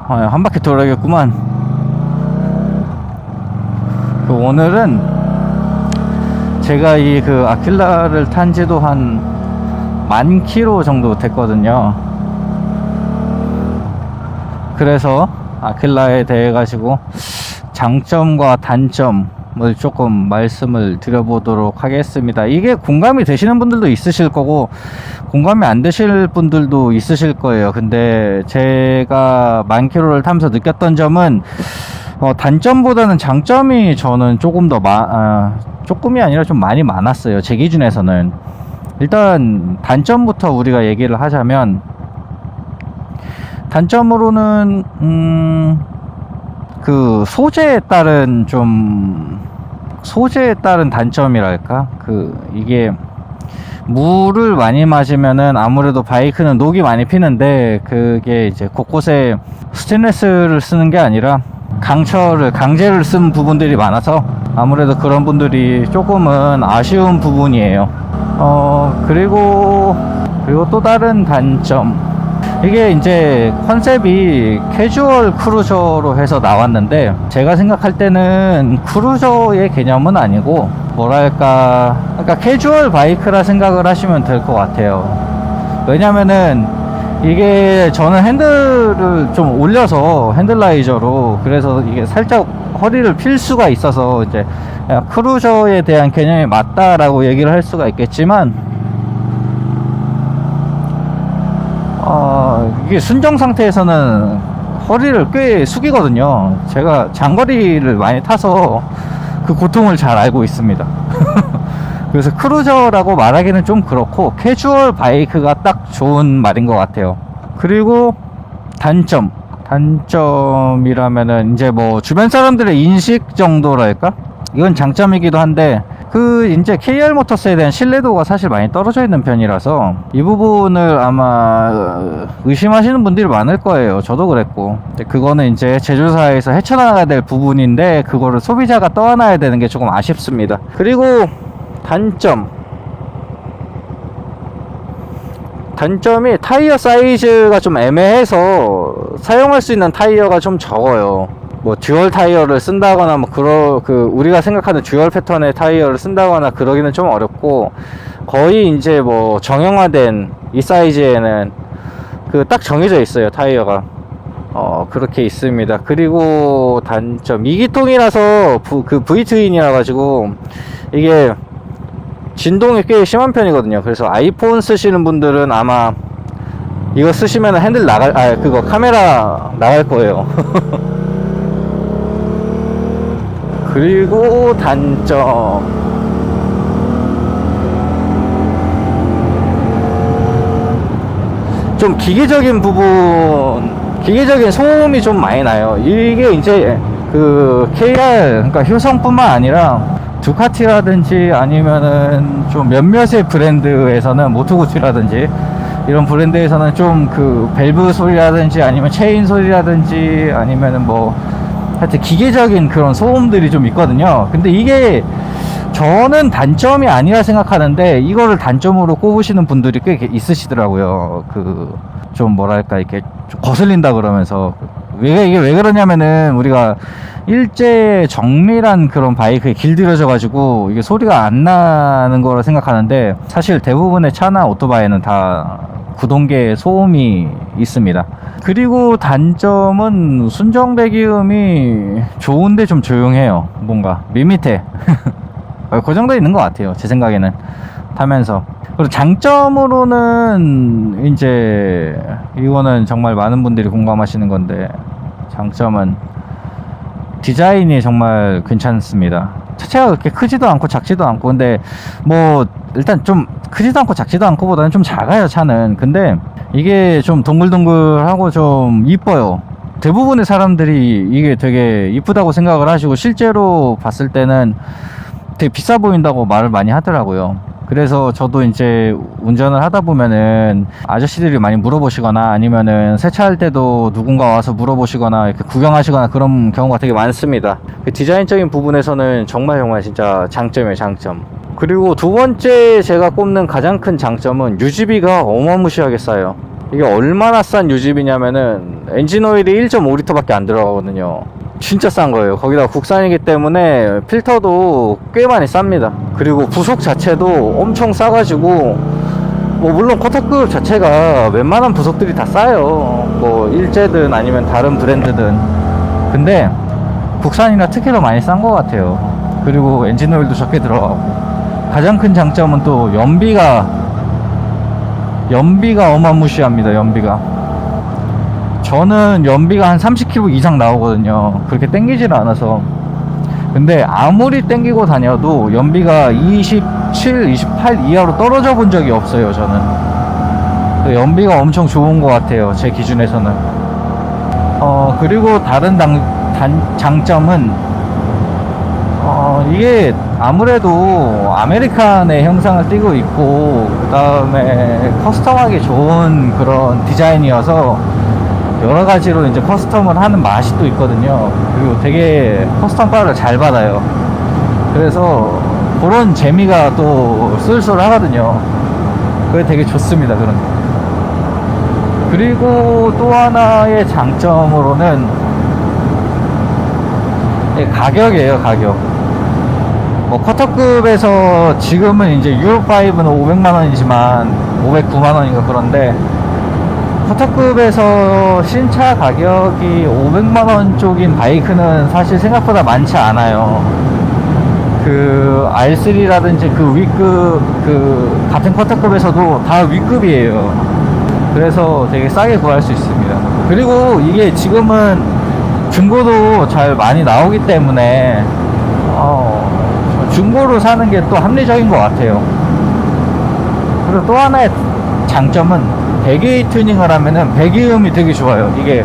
한 바퀴 돌아야겠구만. 오늘은 제가 이 아킬라를 탄 지도 한 10,000km 정도 됐거든요. 그래서 아킬라에 대해 가지고 장점과 단점을 조금 말씀을 드려보도록 하겠습니다. 이게 공감이 되시는 분들도 있으실 거고 공감이 안 되실 분들도 있으실 거예요. 근데 제가 10,000km를 타면서 느꼈던 점은 단점보다는 장점이 저는 조금 더 조금이 아니라 좀 많이 많았어요. 제 기준에서는. 일단 단점부터 우리가 얘기를 하자면, 단점으로는 소재에 따른 단점이랄까? 이게 물을 많이 마시면은 아무래도 바이크는 녹이 많이 피는데, 그게 이제 곳곳에 스테인리스를 쓰는 게 아니라 강제를 쓴 부분들이 많아서 아무래도 그런 분들이 조금은 아쉬운 부분이에요. 그리고 또 다른 단점, 이게 이제 컨셉이 캐주얼 크루저로 해서 나왔는데, 제가 생각할 때는 크루저의 개념은 아니고 뭐랄까, 그러니까 캐주얼 바이크라 생각을 하시면 될 것 같아요. 왜냐면은 이게 저는 핸들을 좀 올려서 핸들라이저로, 그래서 이게 살짝 허리를 필 수가 있어서 이제 크루저에 대한 개념이 맞다라고 얘기를 할 수가 있겠지만, 이게 순정 상태에서는 허리를 꽤 숙이거든요. 제가 장거리를 많이 타서 그 고통을 잘 알고 있습니다. 그래서 크루저라고 말하기는 좀 그렇고 캐주얼 바이크가 딱 좋은 말인 것 같아요. 그리고 단점이라면은 이제 뭐 주변 사람들의 인식 정도랄까? 이건 장점이기도 한데, 이제 KR 모터스에 대한 신뢰도가 사실 많이 떨어져 있는 편이라서 이 부분을 아마 의심하시는 분들이 많을 거예요. 저도 그랬고. 근데 그거는 이제 제조사에서 헤쳐나가야 될 부분인데, 그거를 소비자가 떠안아야 되는 게 조금 아쉽습니다. 그리고 단점이 타이어 사이즈가 좀 애매해서 사용할 수 있는 타이어가 좀 적어요. 뭐 듀얼 타이어를 쓴다거나 우리가 생각하는 듀얼 패턴의 타이어를 쓴다거나 그러기는 좀 어렵고, 거의 이제 뭐 정형화된 이 사이즈에는 딱 정해져 있어요, 타이어가. 그렇게 있습니다. 그리고 단점, 2기통이라서 V-트윈이라 가지고 이게 진동이 꽤 심한 편이거든요. 그래서 아이폰 쓰시는 분들은 아마 이거 쓰시면 핸들 카메라 나갈 거예요. 그리고 단점, 좀 기계적인 소음이 좀 많이 나요. 이게 이제 KR, 그러니까 효성뿐만 아니라 두카티라든지 아니면은 좀 몇몇의 브랜드에서는, 모토구치라든지 이런 브랜드에서는 좀 밸브 소리라든지 아니면 체인 소리라든지 아니면은 뭐 하여튼 기계적인 그런 소음들이 좀 있거든요. 근데 이게 저는 단점이 아니라 생각하는데, 이거를 단점으로 꼽으시는 분들이 꽤 있으시더라고요. 좀 뭐랄까, 이렇게 좀 거슬린다 그러면서. 이게 왜 그러냐면은, 우리가 일제 정밀한 그런 바이크에 길들여져 가지고 이게 소리가 안 나는 거라 생각하는데, 사실 대부분의 차나 오토바이는 다 구동계 소음이 있습니다. 그리고 단점은 순정 배기음이 좋은데 좀 조용해요. 뭔가 밋밋해. 그 정도 있는 것 같아요, 제 생각에는 타면서. 그리고 장점으로는 이제 이거는 정말 많은 분들이 공감하시는 건데, 장점은 디자인이 정말 괜찮습니다. 차체가 그렇게 크지도 않고 작지도 않고, 근데 뭐 일단 좀 크지도 않고 작지도 않고 보다는 좀 작아요, 차는. 근데 이게 좀 동글동글하고 좀 이뻐요. 대부분의 사람들이 이게 되게 이쁘다고 생각을 하시고, 실제로 봤을 때는 되게 비싸 보인다고 말을 많이 하더라고요. 그래서 저도 이제 운전을 하다 보면은 아저씨들이 많이 물어보시거나 아니면은 세차할 때도 누군가 와서 물어보시거나 이렇게 구경하시거나 그런 경우가 되게 많습니다. 그 디자인적인 부분에서는 정말 진짜 장점이에요, 장점. 그리고 두 번째 제가 꼽는 가장 큰 장점은 유지비가 어마무시하게 싸요. 이게 얼마나 싼 유지비냐면은 엔진 오일이 1.5리터밖에 안 들어가거든요. 진짜 싼 거예요. 거기다 국산이기 때문에 필터도 꽤 많이 쌉니다. 그리고 부속 자체도 엄청 싸가지고 뭐 물론 코타급 자체가 웬만한 부속들이 다 싸요. 뭐 일제든 아니면 다른 브랜드든. 근데 국산이라 특히 더 많이 싼 것 같아요. 그리고 엔진 오일도 적게 들어가고. 가장 큰 장점은 또 연비가 어마무시합니다. 연비가 저는 연비가 한 30km 이상 나오거든요. 그렇게 땡기지는 않아서. 근데 아무리 땡기고 다녀도 연비가 27, 28 이하로 떨어져 본 적이 없어요. 저는 연비가 엄청 좋은 것 같아요, 제 기준에서는. 그리고 다른 장점은 이게 아무래도 아메리칸의 형상을 띠고 있고 그 다음에 커스텀하기 좋은 그런 디자인이어서 여러 가지로 이제 커스텀을 하는 맛이 또 있거든요. 그리고 되게 커스텀 바를 잘 받아요. 그래서 그런 재미가 또 쏠쏠 하거든요. 그게 되게 좋습니다, 그런 거. 그리고 또 하나의 장점으로는 가격이에요, 가격. 뭐 쿼터급에서 지금은 이제 유로5는 500만원이지만 509만원인가 그런데 쿼터급에서 신차 가격이 500만원 쪽인 바이크는 사실 생각보다 많지 않아요. 그 R3라든지 그 윗급, 그 같은 쿼터급에서도 다 윗급이에요. 그래서 되게 싸게 구할 수 있습니다. 그리고 이게 지금은 중고도 잘 많이 나오기 때문에 중고로 사는 게 또 합리적인 것 같아요. 그리고 또 하나의 장점은 배기 튜닝을 하면은 배기음이 되게 좋아요. 이게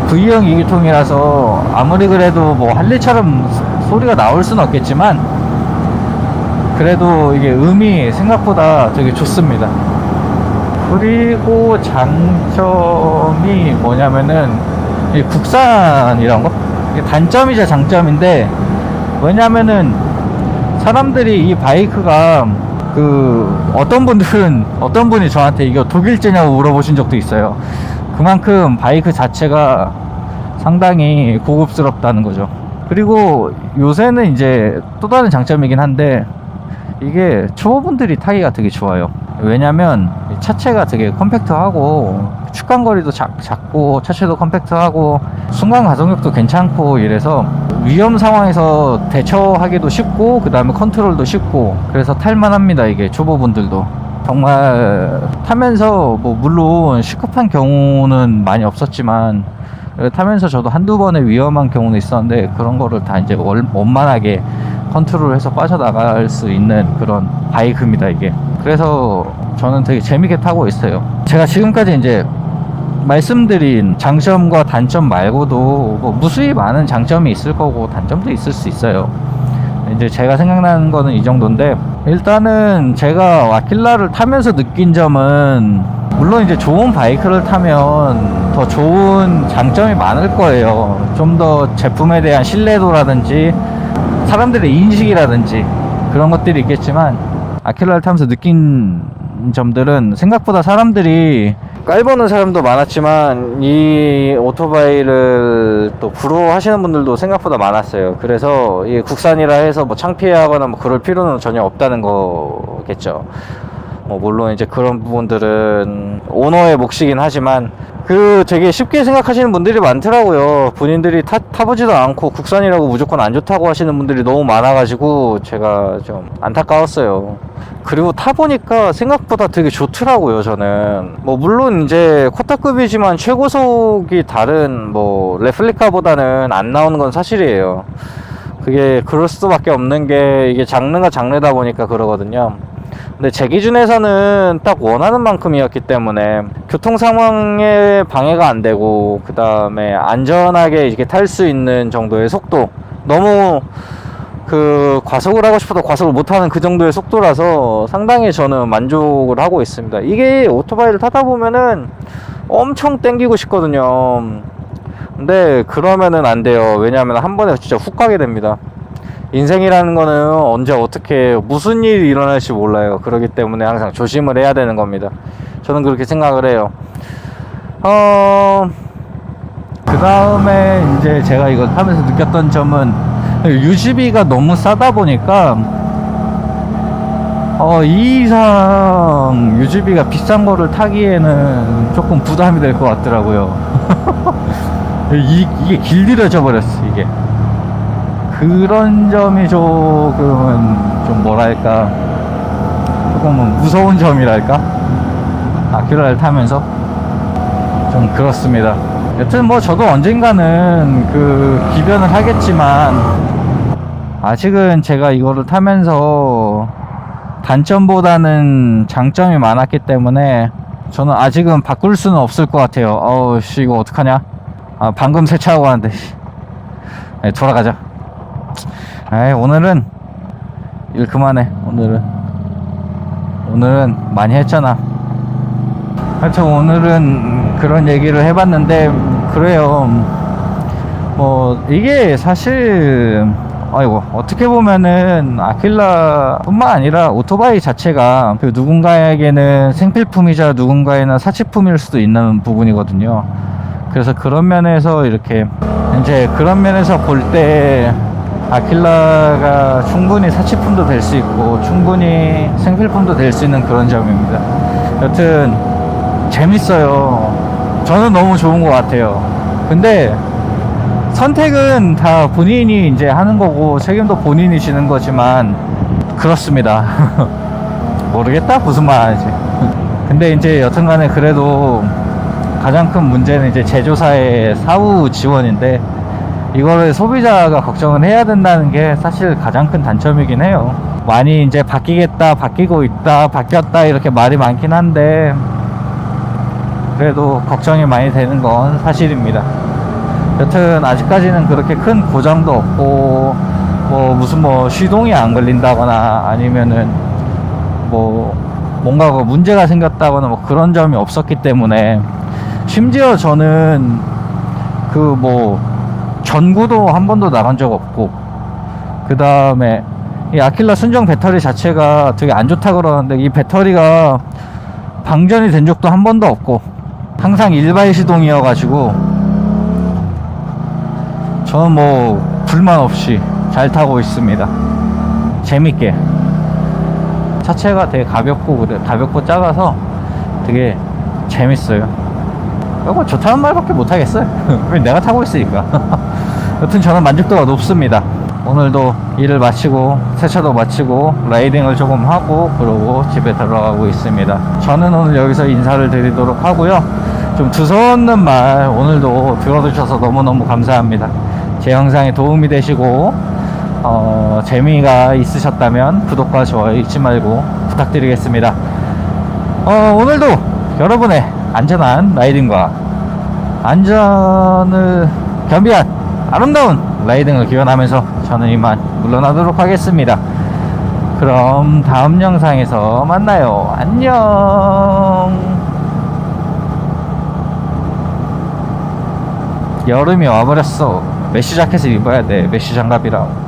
V형 2기통이라서 아무리 그래도 뭐 할리처럼 소리가 나올 수는 없겠지만 그래도 이게 음이 생각보다 되게 좋습니다. 그리고 장점이 뭐냐면은 이 국산이란 거? 이게 단점이자 장점인데, 왜냐면은 사람들이 이 바이크가 어떤 분이 저한테 이거 독일제냐고 물어보신 적도 있어요. 그만큼 바이크 자체가 상당히 고급스럽다는 거죠. 그리고 요새는 이제 또 다른 장점이긴 한데, 이게 초보분들이 타기가 되게 좋아요. 왜냐면 차체가 되게 컴팩트하고 축간거리도 작고 차체도 컴팩트하고 순간 가속력도 괜찮고 이래서 위험 상황에서 대처하기도 쉽고 그 다음에 컨트롤도 쉽고 그래서 탈만합니다. 이게 초보분들도 정말 타면서 뭐 물론 시급한 경우는 많이 없었지만 타면서 저도 한두 번의 위험한 경우는 있었는데 그런 거를 다 이제 원만하게 컨트롤해서 빠져나갈 수 있는 그런 바이크입니다, 이게. 그래서 저는 되게 재밌게 타고 있어요. 제가 지금까지 이제 말씀드린 장점과 단점 말고도 뭐 무수히 많은 장점이 있을 거고 단점도 있을 수 있어요. 이제 제가 생각나는 거는 이 정도인데, 일단은 제가 와킬라를 타면서 느낀 점은 물론 이제 좋은 바이크를 타면 더 좋은 장점이 많을 거예요. 좀 더 제품에 대한 신뢰도라든지 사람들의 인식이라든지 그런 것들이 있겠지만, 아킬라를 타면서 느낀 점들은 생각보다 사람들이 깔보는 사람도 많았지만 이 오토바이를 또 부러워하시는 분들도 생각보다 많았어요. 그래서 이 국산이라 해서 뭐 창피해하거나 뭐 그럴 필요는 전혀 없다는 거겠죠. 뭐 물론 이제 그런 부분들은 오너의 몫이긴 하지만 되게 쉽게 생각하시는 분들이 많더라고요. 본인들이 타보지도 않고 국산이라고 무조건 안 좋다고 하시는 분들이 너무 많아가지고 제가 좀 안타까웠어요. 그리고 타보니까 생각보다 되게 좋더라고요. 저는 뭐 물론 이제 쿼터급이지만 최고속이 다른 뭐 레플리카보다는 안 나오는 건 사실이에요. 그게 그럴 수밖에 없는 게 이게 장르가 장르다 보니까 그러거든요. 근데 제 기준에서는 딱 원하는 만큼이었기 때문에 교통 상황에 방해가 안 되고 그 다음에 안전하게 이렇게 탈 수 있는 정도의 속도, 너무 그 과속을 하고 싶어도 과속을 못하는 그 정도의 속도라서 상당히 저는 만족을 하고 있습니다. 이게 오토바이를 타다 보면은 엄청 땡기고 싶거든요. 근데 그러면은 안 돼요. 왜냐하면 한 번에 진짜 훅 가게 됩니다. 인생이라는 거는 언제 어떻게 무슨 일이 일어날지 몰라요. 그렇기 때문에 항상 조심을 해야 되는 겁니다. 저는 그렇게 생각을 해요. 그 다음에 이제 제가 이걸 타면서 느꼈던 점은 유지비가 너무 싸다 보니까 이 이상 유지비가 비싼 거를 타기에는 조금 부담이 될 것 같더라고요. 이게 길들여져 버렸어. 이게 그런 점이 조금은 좀 뭐랄까 조금은 무서운 점이랄까, 아큐라를 타면서 좀 그렇습니다. 여튼 뭐 저도 언젠가는 그 기변을 하겠지만 아직은 제가 이거를 타면서 단점보다는 장점이 많았기 때문에 저는 아직은 바꿀 수는 없을 것 같아요. 씨 이거 어떡하냐. 방금 세차하고 왔는데. 네, 돌아가자. 오늘은 일 그만해. 오늘은 많이 했잖아. 하여튼 오늘은 그런 얘기를 해봤는데, 그래요. 뭐 이게 사실 어떻게 보면은 아킬라 뿐만 아니라 오토바이 자체가 그 누군가에게는 생필품이자 누군가에는 사치품일 수도 있는 부분이거든요. 그래서 그런 면에서 이렇게 이제 그런 면에서 볼 때 아킬라가 충분히 사치품도 될 수 있고 충분히 생필품도 될 수 있는 그런 점입니다. 여튼 재밌어요. 저는 너무 좋은 것 같아요. 근데 선택은 다 본인이 이제 하는 거고 책임도 본인이 지는 거지만 그렇습니다. 모르겠다 무슨 말 하는지. 근데 이제 여튼간에 그래도 가장 큰 문제는 이제 제조사의 사후 지원인데, 이거를 소비자가 걱정을 해야 된다는 게 사실 가장 큰 단점이긴 해요. 많이 이제 바뀌겠다, 바뀌고 있다, 바뀌었다 이렇게 말이 많긴 한데 그래도 걱정이 많이 되는 건 사실입니다. 여튼 아직까지는 그렇게 큰 고장도 없고 뭐 무슨 뭐 시동이 안 걸린다거나 아니면은 뭐 뭔가 문제가 생겼다거나 뭐 그런 점이 없었기 때문에, 심지어 저는 그 뭐 전구도 한 번도 나간 적 없고, 그 다음에 이 아킬라 순정 배터리 자체가 되게 안 좋다 그러는데 이 배터리가 방전이 된 적도 한 번도 없고 항상 일발 시동이어 가지고 저는 뭐 불만 없이 잘 타고 있습니다. 재밌게. 차체가 되게 가볍고 작아서 되게 재밌어요. 이거 좋다는 말밖에 못하겠어요. 내가 타고 있으니까. 여튼 저는 만족도가 높습니다. 오늘도 일을 마치고 세차도 마치고 라이딩을 조금 하고 그러고 집에 들어가고 있습니다. 저는 오늘 여기서 인사를 드리도록 하고요. 좀 두서없는 말 오늘도 들어주셔서 너무너무 감사합니다. 제 영상에 도움이 되시고 재미가 있으셨다면 구독과 좋아요 잊지 말고 부탁드리겠습니다. 오늘도 여러분의 안전한 라이딩과 안전을 겸비한 아름다운 라이딩을 기원하면서 저는 이만 물러나도록 하겠습니다. 그럼 다음 영상에서 만나요. 안녕. 여름이 와버렸어. 메쉬 자켓을 입어야 돼. 메쉬 장갑이랑.